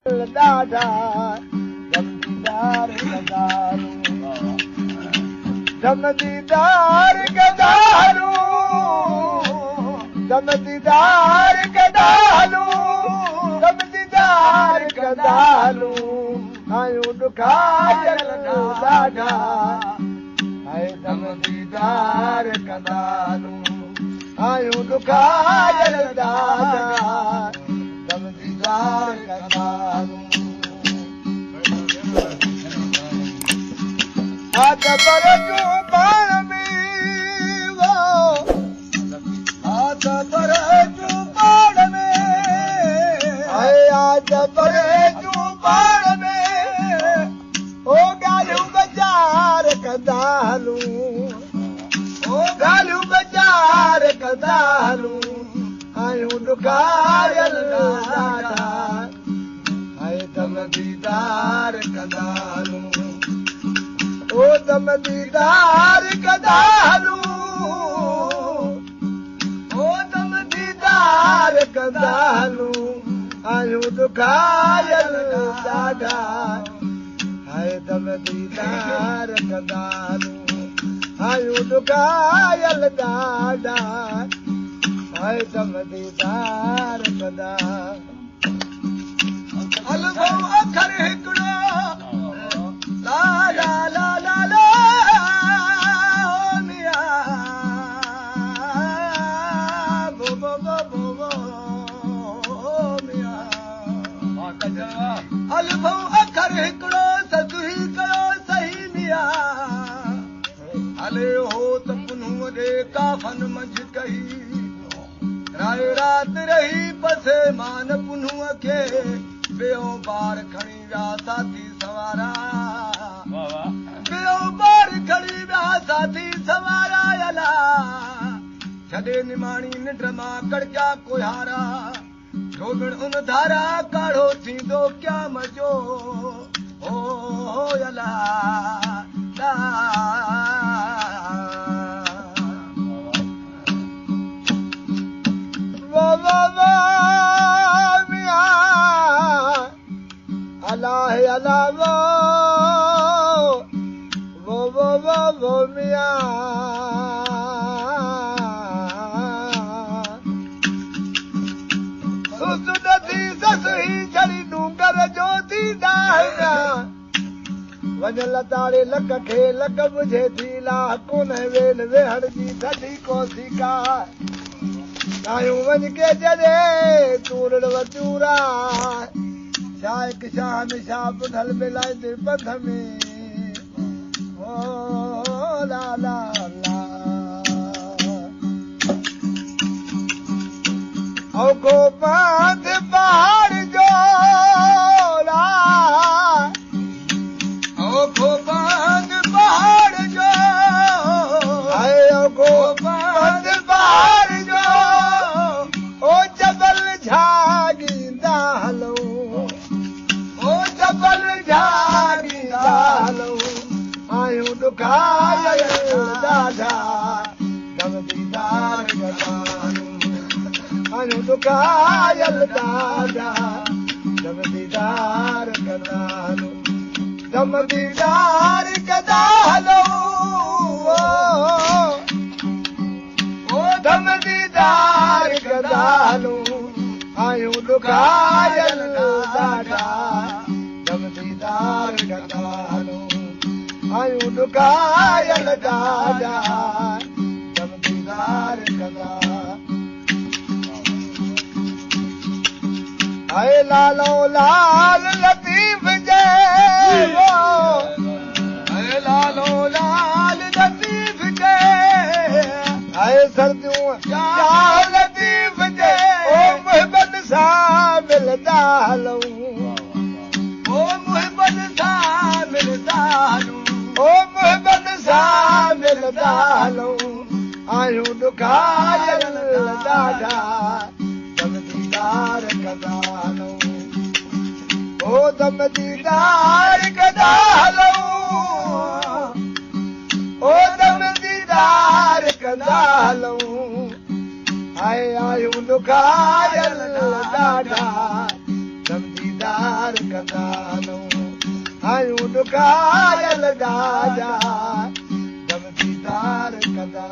ॾाढा दमदीदार गदारूं दमदीदार गदारूं दमदीदार गदारूं दमदीदार गदारूं आयूं ॾुखायल ॾाढा हाय दमदीदार गदारूं आयूं ॾुखायल ॾाढा दमदीदार गदारूं हाथ पर जूं पाण में वो हाथ पर जूं पाण में हाय हाथ पर जूं पाण में ओ ॻाल्हियूं बाज़ार कंदा हलूं ओ ॻाल्हियूं बाज़ार कंदा हलूं आयूं ॾुखायल ॾाढा हाय दमदीदार कंदा हलूं ओ दमदीदार कंदा हलूं ओ दमदीदार कंदा हलूं आयूं ॾुखायल ॾाढा हाय दमदीदार कंदा हलूं आयूं ॾुखायल ॾाढा हाय दमदीदार कंदा अलगो अखर हिकिड़ो ला ला ला ला ला मिया बो बो बो बो मिया अलगो अखर हिकिड़ो सदुही कयो सही मिया हले हो त पुनूं ॾे काफ़न मंझि कही राय रात रही पसे मान पुनूं खे ॿियो बार खणी विया साथी सवारा ॿियो बार खणी विया साथी सवारा अला छॾे निमाणी निंड मां कड़किया कोहारा ढोलण उन धारा काढ़ो थींदो क्या मजो ओ अला अलाह अलाह वो मियां सुस नथी ससुही छड़ी डूंगर जो थींदा वञ लताड़े लक खे लक बुझे थी लाह कोन वेल वेहण जी थधी कोसी का आयूं वञ के जॾे तूड़ वचूरा शायक शाह निशाह बुधल मिलाईंदे बंध में ओ ला ला ला ओ को बांध पहाड़ जो ला ओ को बांध पहाड़ जो हाय ओ को बांध पहाड़ जो ओ जबल झागींदा हलो जबल झागींदा हलो आयूं ॾुखायल ॾाढा दमदीदार गदारूं आयूं ॾुखायल ॾाढा दमदीदार गदारूं दमदीदार कंदा हलो ओ दमदीदार कंदा हलो आयूं ॾुखायल ॾाढा दमदीदार कंदा हलो आयूं ॾुखायल ॾाढा दमदीदार कंदा हाय लालो लाल लतीफ़ जे हाय लालो लाल लतीफ़ जे हाय सर्दियूं लतीफ़ जे ओ मुहिबत सां मिलंदा हलूं ओ मुहिबत सां मिलंदा हलूं ओ मुहिबत सां मिलंदा हलूं आयूं ॾुखायल ॾाढा दमदीदार कंदा हलूं ओ दमदीदार कंदा हलूं ओ दमदीदार कंदा हलूं हाय आयूं ॾुखायल ॾाढा दमदीदार तार कंदा आयूं ॾुखायल दाजा दम दीदार कंदा